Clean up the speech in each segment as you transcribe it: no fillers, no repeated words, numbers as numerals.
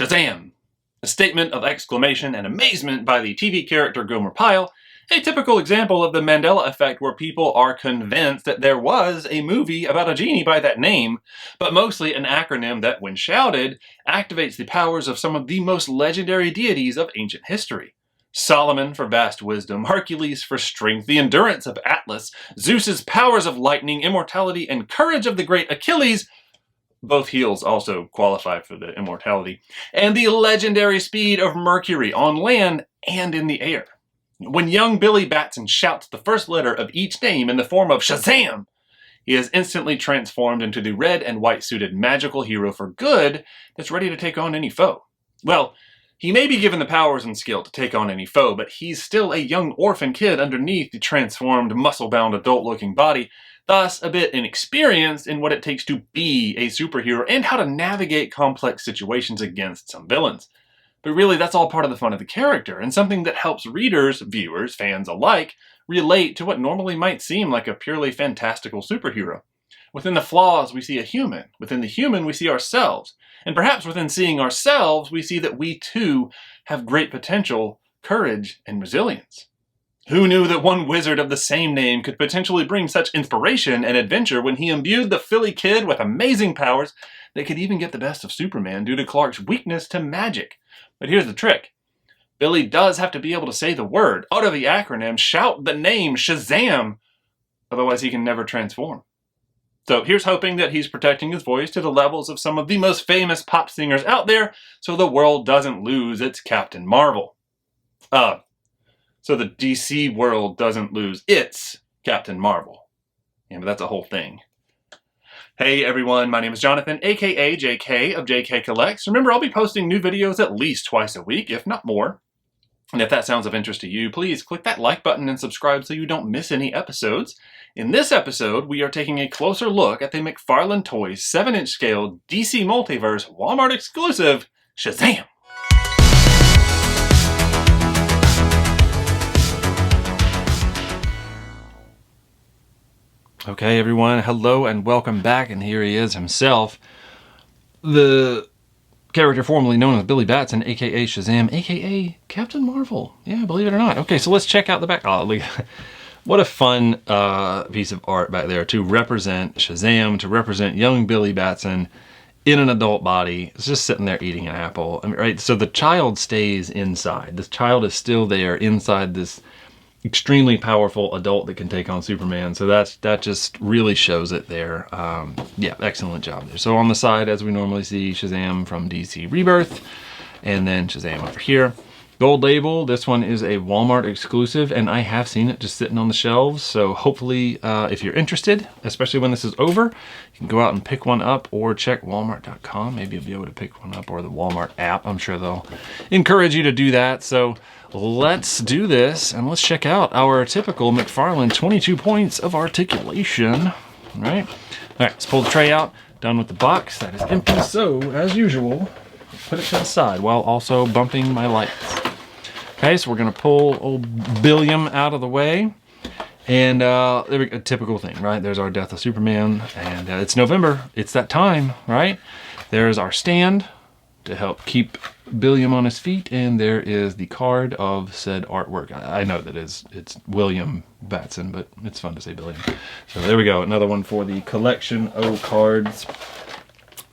Shazam! A statement of exclamation and amazement by the TV character Gomer Pyle, a typical example of the Mandela effect where people are convinced that there was a movie about a genie by that name, but mostly an acronym that, when shouted, activates the powers of some of the most legendary deities of ancient history. Solomon for vast wisdom, Hercules for strength, the endurance of Atlas, Zeus's powers of lightning, immortality, and courage of the great Achilles, both heels also qualify for the immortality, and the legendary speed of Mercury on land and in the air. When young Billy Batson shouts the first letter of each name in the form of Shazam, he is instantly transformed into the red and white suited magical hero for good that's ready to take on any foe. Well, he may be given the powers and skill to take on any foe, but he's still a young orphan kid underneath the transformed, muscle-bound, adult-looking body, thus a bit inexperienced in what it takes to be a superhero and how to navigate complex situations against some villains. But really, that's all part of the fun of the character, and something that helps readers, viewers, fans alike, relate to what normally might seem like a purely fantastical superhero. Within the flaws, we see a human. Within the human, we see ourselves. And perhaps within seeing ourselves, we see that we too have great potential, courage, and resilience. Who knew that one wizard of the same name could potentially bring such inspiration and adventure when he imbued the Philly kid with amazing powers that could even get the best of Superman due to Clark's weakness to magic? But here's the trick. Billy does have to be able to say the word, utter the acronym, shout the name Shazam, otherwise he can never transform. So here's hoping that he's protecting his voice to the levels of some of the most famous pop singers out there so the world doesn't lose its Captain Marvel. So the DC world doesn't lose its Captain Marvel. Yeah, but that's a whole thing. Hey everyone, my name is Jonathan, aka JK of JK Collects. Remember, I'll be posting new videos at least twice a week, if not more. And if that sounds of interest to you, please click that like button and subscribe so you don't miss any episodes. In this episode, we are taking a closer look at the McFarlane Toys 7-inch scale DC Multiverse Walmart exclusive Shazam! Okay everyone, hello and welcome back, and here he is himself, the character formerly known as Billy Batson, aka Shazam, aka Captain Marvel. Yeah, believe it or not. Okay, so let's check out the back. Oh, look. What a fun piece of art back there to represent Shazam, to represent young Billy Batson in an adult body. It's just sitting there eating an apple. I mean, right? So the child stays inside. This child is still there inside this extremely powerful adult that can take on Superman. So that just really shows it there. Yeah, excellent job there. So on the side, as we normally see, Shazam from DC Rebirth, and then Shazam over here. Gold label, this one is a Walmart exclusive, and I have seen it just sitting on the shelves. So hopefully, if you're interested, especially when this is over, you can go out and pick one up or check walmart.com. Maybe you'll be able to pick one up, or the Walmart app. I'm sure they'll encourage you to do that. So let's do this, and let's check out our typical McFarlane 22 points of articulation. All right, let's pull the tray out. Done with the box. That is empty. So, as usual, put it to the side while also bumping my lights. Okay, so we're gonna pull old Billiam out of the way. And there we go, a typical thing, right? There's our Death of Superman, and it's November. It's that time, right? There's our stand to help keep Billiam on his feet, and there is the card of said artwork. I know that it's William Batson, but it's fun to say Billiam. So there we go, another one for the collection of cards.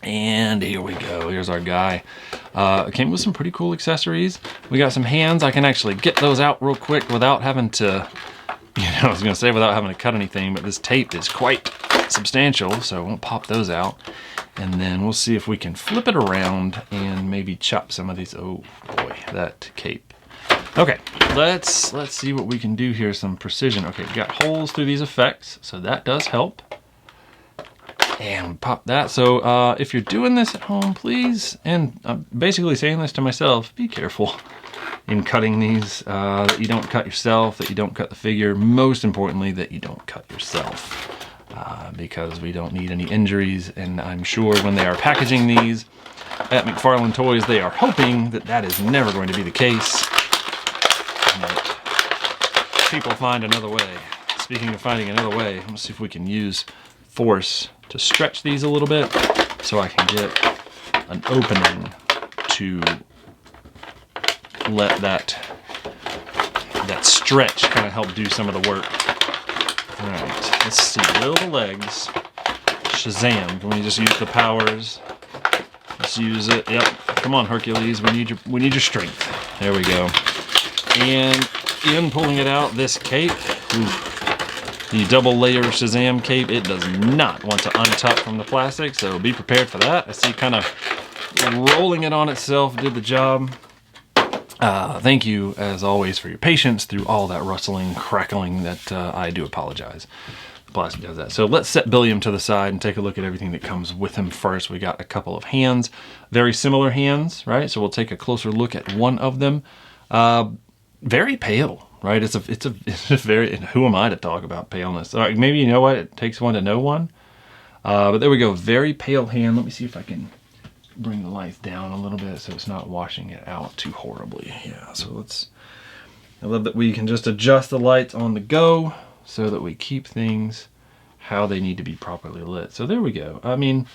And here we go, here's our guy. It came with some pretty cool accessories. We got some hands. I can actually get those out real quick without having to, I was gonna say without having to cut anything, but this tape is quite substantial, so I won't pop those out. And then we'll see if we can flip it around and maybe chop some of these. Oh boy, that cape. Okay, let's see what we can do here, some precision. Okay, we got holes through these effects, so that does help. And pop that. So if you're doing this at home, please, and I'm basically saying this to myself, be careful in cutting these, that you don't cut yourself, that you don't cut the figure, most importantly, that you don't cut yourself, because we don't need any injuries. And I'm sure when they are packaging these at McFarlane Toys, they are hoping that that is never going to be the case. People find another way. Speaking of finding another way, let's see if we can use force to stretch these a little bit so I can get an opening to let that stretch kind of help do some of the work. All right, let's see. Will the legs Shazam? Can we just use the powers? Let's use it. Yep. Come on, Hercules. We need your strength. There we go. And in pulling it out, this cape, the double layer Shazam cape, it does not want to untuck from the plastic, so be prepared for that. I see kind of rolling it on itself did the job. Thank you, as always, for your patience through all that rustling, crackling that I do apologize. The plastic does that. So let's set Billiam to the side and take a look at everything that comes with him first. We got a couple of hands, very similar hands, right? So we'll take a closer look at one of them. Very pale, right? It's a very, who am I to talk about paleness? All right, maybe you know what? It takes one to know one. But there we go, very pale hand. Let me see if I can bring the lights down a little bit so it's not washing it out too horribly. Yeah, so I love that we can just adjust the lights on the go so that we keep things how they need to be properly lit. So there we go. I mean,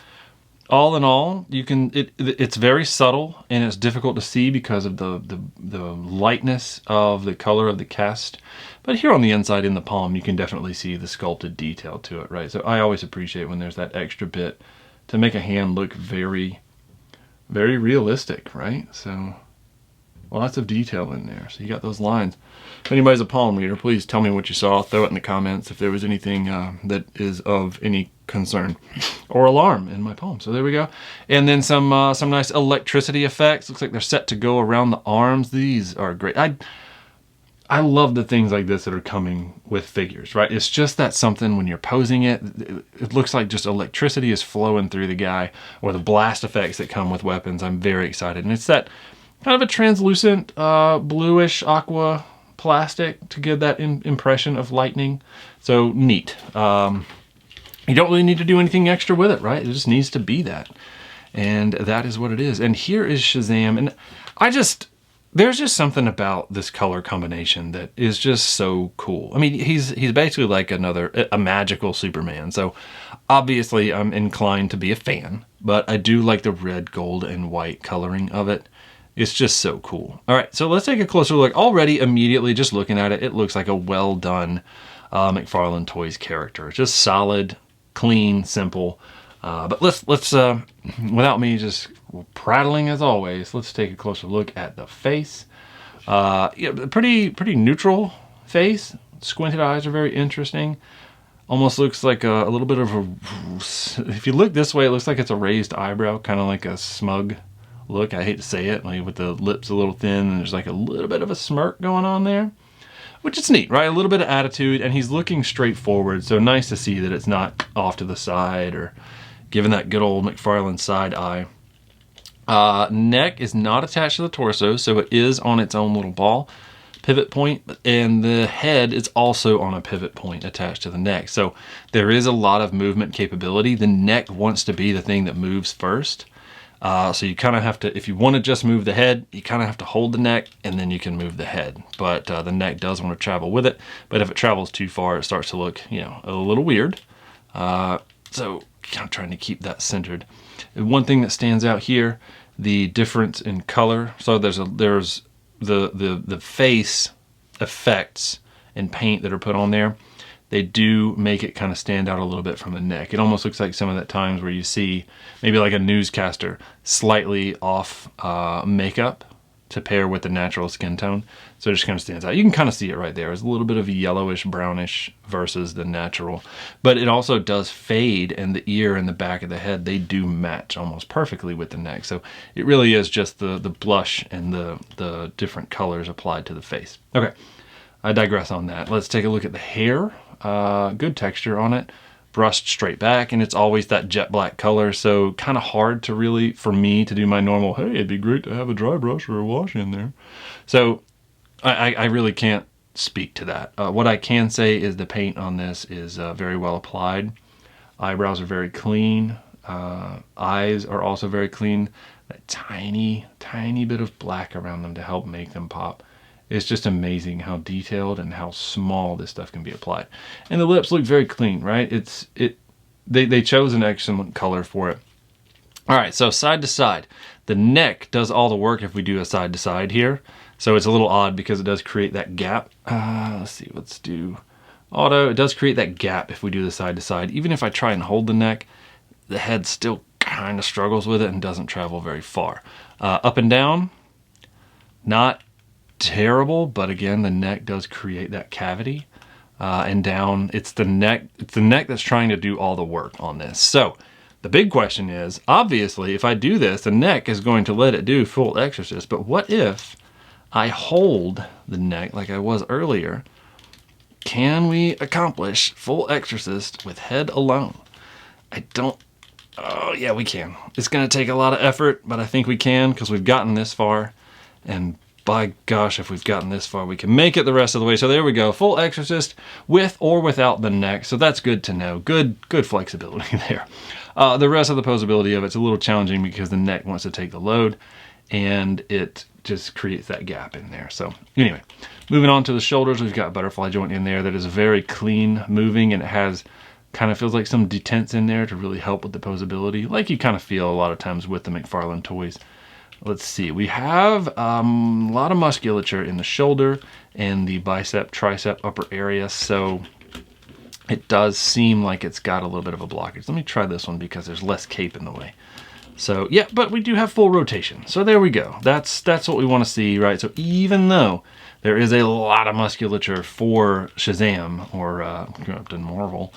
all in all, it's very subtle and it's difficult to see because of the lightness of the color of the cast. But here on the inside in the palm, you can definitely see the sculpted detail to it, right? So I always appreciate when there's that extra bit to make a hand look very, very realistic, right? So lots of detail in there. So you got those lines. If anybody's a palm reader, please tell me what you saw. Throw it in the comments if there was anything that is of any concern or alarm in my palm. So there we go. And then some nice electricity effects. Looks like they're set to go around the arms. These are great. I love the things like this that are coming with figures, right? It's just that something when you're posing it, it looks like just electricity is flowing through the guy, or the blast effects that come with weapons. I'm very excited. And it's that kind of a translucent bluish aqua plastic to give that impression of lightning. So neat. You don't really need to do anything extra with it, right? It just needs to be that. And that is what it is. And here is Shazam. And there's just something about this color combination that is just so cool. I mean, he's basically like a magical Superman. So obviously I'm inclined to be a fan, but I do like the red, gold, and white coloring of it. It's just so cool. All right, so let's take a closer look. Already, immediately, just looking at it, it looks like a well-done McFarlane Toys character. It's just solid, clean, simple. But let's without me just prattling as always, let's take a closer look at the face. Yeah, pretty neutral face. Squinted eyes are very interesting. Almost looks like a little bit of a, if you look this way, it looks like it's a raised eyebrow, kind of like a smug look. I hate to say it, like with the lips a little thin, and there's like a little bit of a smirk going on there, which is neat, right? A little bit of attitude, and he's looking straight forward. So nice to see that it's not off to the side or giving that good old McFarlane side eye. Neck is not attached to the torso, so it is on its own little ball pivot point, and the head is also on a pivot point attached to the neck. So there is a lot of movement capability. The neck wants to be the thing that moves first. So you kind of have to, if you want to just move the head, you kind of have to hold the neck and then you can move the head. But the neck does want to travel with it. But if it travels too far, it starts to look, a little weird. So kind of trying to keep that centered. And one thing that stands out here, the difference in color. So there's the face effects and paint that are put on there. They do make it kind of stand out a little bit from the neck. It almost looks like some of the times where you see maybe like a newscaster slightly off makeup to pair with the natural skin tone. So it just kind of stands out. You can kind of see it right there. There's a little bit of a yellowish, brownish versus the natural. But it also does fade, and the ear and the back of the head, they do match almost perfectly with the neck. So it really is just the blush and the different colors applied to the face. Okay, I digress on that. Let's take a look at the hair. Good texture on it, brushed straight back, and it's always that jet black color, so kind of hard to really, for me, to do my normal, hey, it'd be great to have a dry brush or a wash in there. So I really can't speak to that. What I can say is the paint on this is very well applied. Eyebrows are very clean. Eyes are also very clean. That tiny bit of black around them to help make them pop. It's just amazing how detailed and how small this stuff can be applied. And the lips look very clean, right? They chose an excellent color for it. All right, so side to side. The neck does all the work if we do a side to side here. So it's a little odd because it does create that gap. Let's see, let's do auto. It does create that gap if we do the side to side. Even if I try and hold the neck, the head still kind of struggles with it and doesn't travel very far. Up and down, not terrible, but again, the neck does create that cavity. And down, it's the neck that's trying to do all the work on this. So the big question is, obviously, if I do this, the neck is going to let it do full exorcist. But what if I hold the neck like I was earlier? Can we accomplish full exorcist with head alone? Oh yeah, we can. It's going to take a lot of effort, but I think we can because we've gotten this far. And by gosh, if we've gotten this far, we can make it the rest of the way. So there we go, full exorcist with or without the neck. So that's good to know. Good flexibility there. The rest of the posability of it's a little challenging because the neck wants to take the load and it just creates that gap in there. So anyway, moving on to the shoulders, we've got a butterfly joint in there that is very clean moving, and it has kind of feels like some detents in there to really help with the posability, like you kind of feel a lot of times with the McFarlane toys. Let's see, we have a lot of musculature in the shoulder and the bicep, tricep upper area, so it does seem like it's got a little bit of a blockage. Let me try this one because there's less cape in the way. So yeah, but we do have full rotation. So there we go. That's what we want to see, right? So even though there is a lot of musculature for Shazam or Captain Marvel,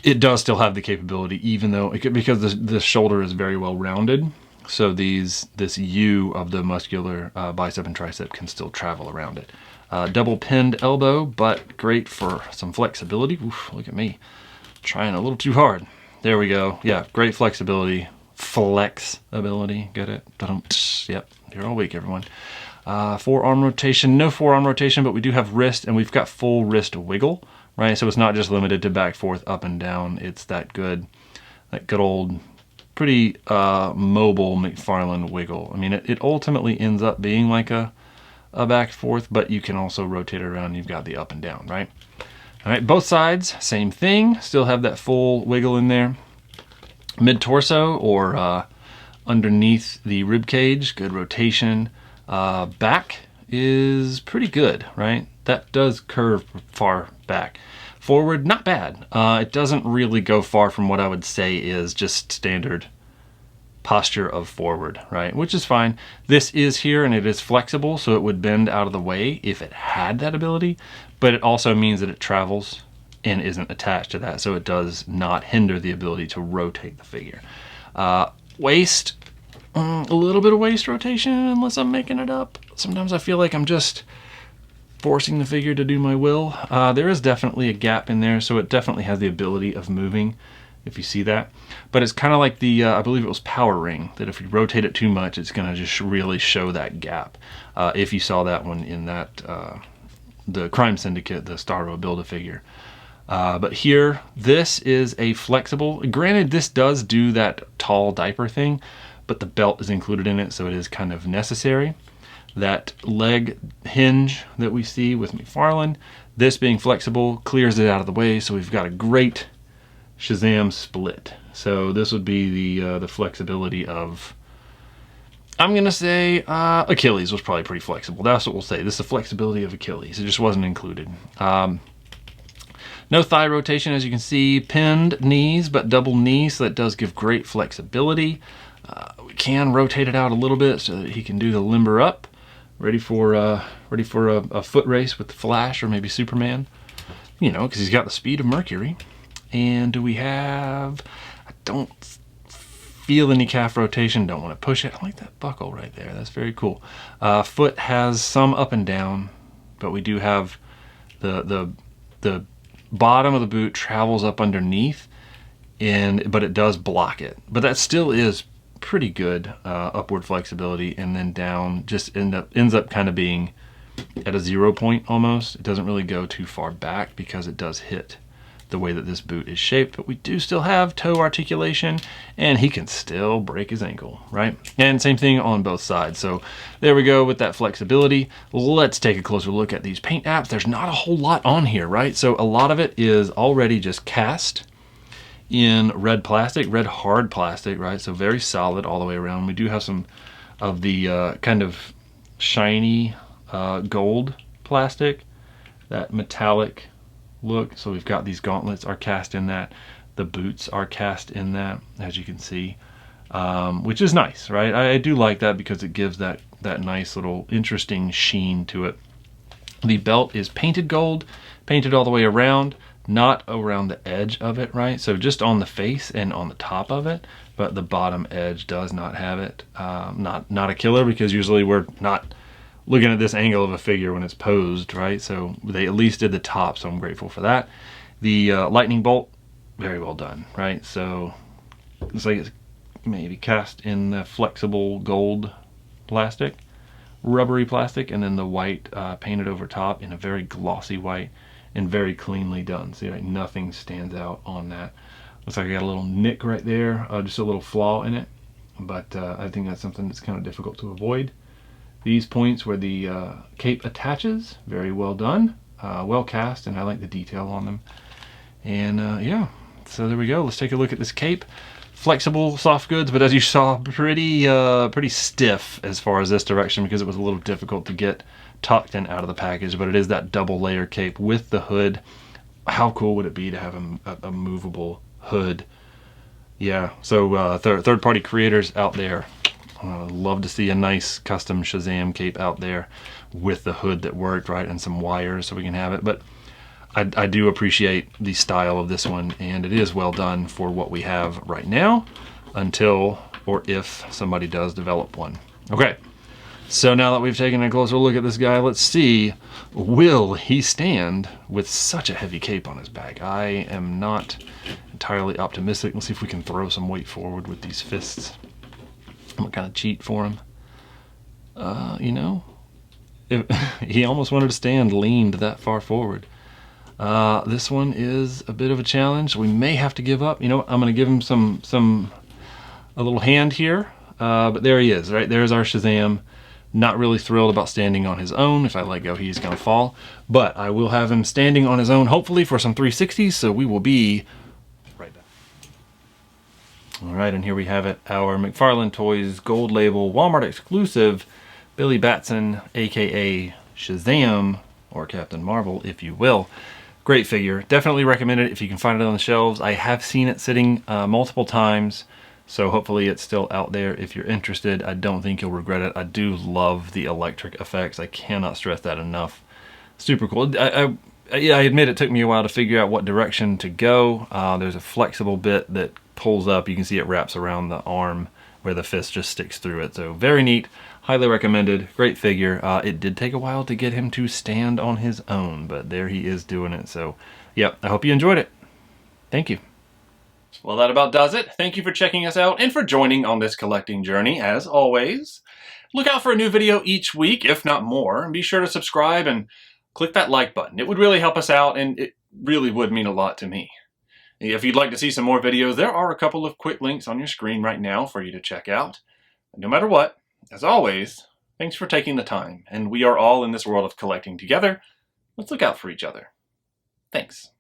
it does still have the capability, even though because the shoulder is very well rounded. So this U of the muscular bicep and tricep can still travel around it. Double pinned elbow, but great for some flexibility. Oof, look at me, trying a little too hard. There we go. Yeah, great flexibility. Flexibility, get it? Yep, you're all weak, everyone. Forearm rotation, no forearm rotation, but we do have wrist, and we've got full wrist wiggle, right? So it's not just limited to back, forth, up and down. It's that good old, pretty mobile McFarlane wiggle. I mean, it ultimately ends up being like a back, forth, but you can also rotate it around. You've got the up and down, right? All right, both sides, same thing. Still have that full wiggle in there. Mid-torso or underneath the rib cage, good rotation. Back is pretty good, right? That does curve far back. Forward, not bad. It doesn't really go far from what I would say is just standard posture of forward, right? Which is fine. This is here and it is flexible, so it would bend out of the way if it had that ability, but it also means that it travels and isn't attached to that, so it does not hinder the ability to rotate the figure. Waist, a little bit of waist rotation unless I'm making it up. Sometimes I feel like I'm just forcing the figure to do my will. There is definitely a gap in there, so it definitely has the ability of moving, if you see that. But it's kind of like the, I believe it was Power Ring, that if you rotate it too much, it's going to just really show that gap. If you saw that one in that, the Crime Syndicate, the Starro Build-A-Figure. But here, this is a flexible, granted this does do that tall diaper thing, but the belt is included in it, so it is kind of necessary. That leg hinge that we see with McFarlane, this being flexible, clears it out of the way, so we've got a great Shazam split. So this would be the flexibility of, I'm going to say Achilles was probably pretty flexible. That's what we'll say. This is the flexibility of Achilles. It just wasn't included. No thigh rotation, as you can see. Pinned knees, but double knees, so that does give great flexibility. We can rotate it out a little bit so that he can do the limber up. Ready for a foot race with the Flash or maybe Superman. You know, because he's got the speed of Mercury. And do we have... I don't feel any calf rotation. Don't want to push it. I like that buckle right there. That's very cool. Foot has some up and down, but we do have the bottom of the boot travels up underneath, but it does block it. But that still is pretty good upward flexibility, and then down just ends up kind of being at a 0 point almost. It doesn't really go too far back because it does hit the way that this boot is shaped, but we do still have toe articulation, and he can still break his ankle, right? And same thing on both sides. So there we go with that flexibility. Let's take a closer look at these paint apps. There's not a whole lot on here, right? So a lot of it is already just cast in red plastic, red hard plastic, right? So very solid all the way around. We do have some of the kind of shiny gold plastic, that metallic look. So we've got these gauntlets are cast in that. The boots are cast in that, as you can see, which is nice, right? I do like that because it gives that nice little interesting sheen to it. The belt is painted gold, painted all the way around, not around the edge of it, right? So just on the face and on the top of it, but the bottom edge does not have it. Not a killer, because usually we're not looking at this angle of a figure when it's posed, right? So they at least did the top, so I'm grateful for that. The lightning bolt, very well done, right? So it's like it's maybe cast in the flexible gold plastic, rubbery plastic, and then the white painted over top in a very glossy white and very cleanly done. See, like nothing stands out on that. Looks like I got a little nick right there, just a little flaw in it, but I think that's something that's kind of difficult to avoid. These points where the cape attaches, very well done, well cast, and I like the detail on them. And yeah, so there we go. Let's take a look at this cape. Flexible soft goods, but as you saw, pretty stiff as far as this direction, because it was a little difficult to get tucked and out of the package. But it is that double layer cape with the hood. How cool would it be to have a movable hood? Yeah, so third party creators out there, love to see a nice custom Shazam cape out there with the hood that worked, right, and some wires so we can have it. But I do appreciate the style of this one, and it is well done for what we have right now, until or if somebody does develop one. Okay, so now that we've taken a closer look at this guy, let's see, will he stand with such a heavy cape on his back? I am not entirely optimistic. Let's see if we can throw some weight forward with these fists. I'm gonna kind of cheat for him. You know, he almost wanted to stand leaned that far forward. This one is a bit of a challenge. We may have to give up. You know what? I'm going to give him a little hand here. But there he is, right? There's our Shazam. Not really thrilled about standing on his own. If I let go, he's going to fall. But I will have him standing on his own, hopefully for some 360s. So we will be right back. All right, and here we have it. Our McFarlane Toys Gold Label Walmart exclusive Billy Batson, aka Shazam, or Captain Marvel, if you will. Great figure. Definitely recommend it if you can find it on the shelves. I have seen it sitting multiple times, so hopefully it's still out there. If you're interested, I don't think you'll regret it. I do love the electric effects. I cannot stress that enough. Super cool. I admit it took me a while to figure out what direction to go. There's a flexible bit that pulls up. You can see it wraps around the arm where the fist just sticks through it. So very neat. Highly recommended. Great figure. It did take a while to get him to stand on his own, but there he is doing it. So, yep, I hope you enjoyed it. Thank you. Well, that about does it. Thank you for checking us out and for joining on this collecting journey. As always, look out for a new video each week, if not more. And be sure to subscribe and click that like button. It would really help us out, and it really would mean a lot to me. If you'd like to see some more videos, there are a couple of quick links on your screen right now for you to check out. No matter what, as always, thanks for taking the time, and we are all in this world of collecting together. Let's look out for each other. Thanks.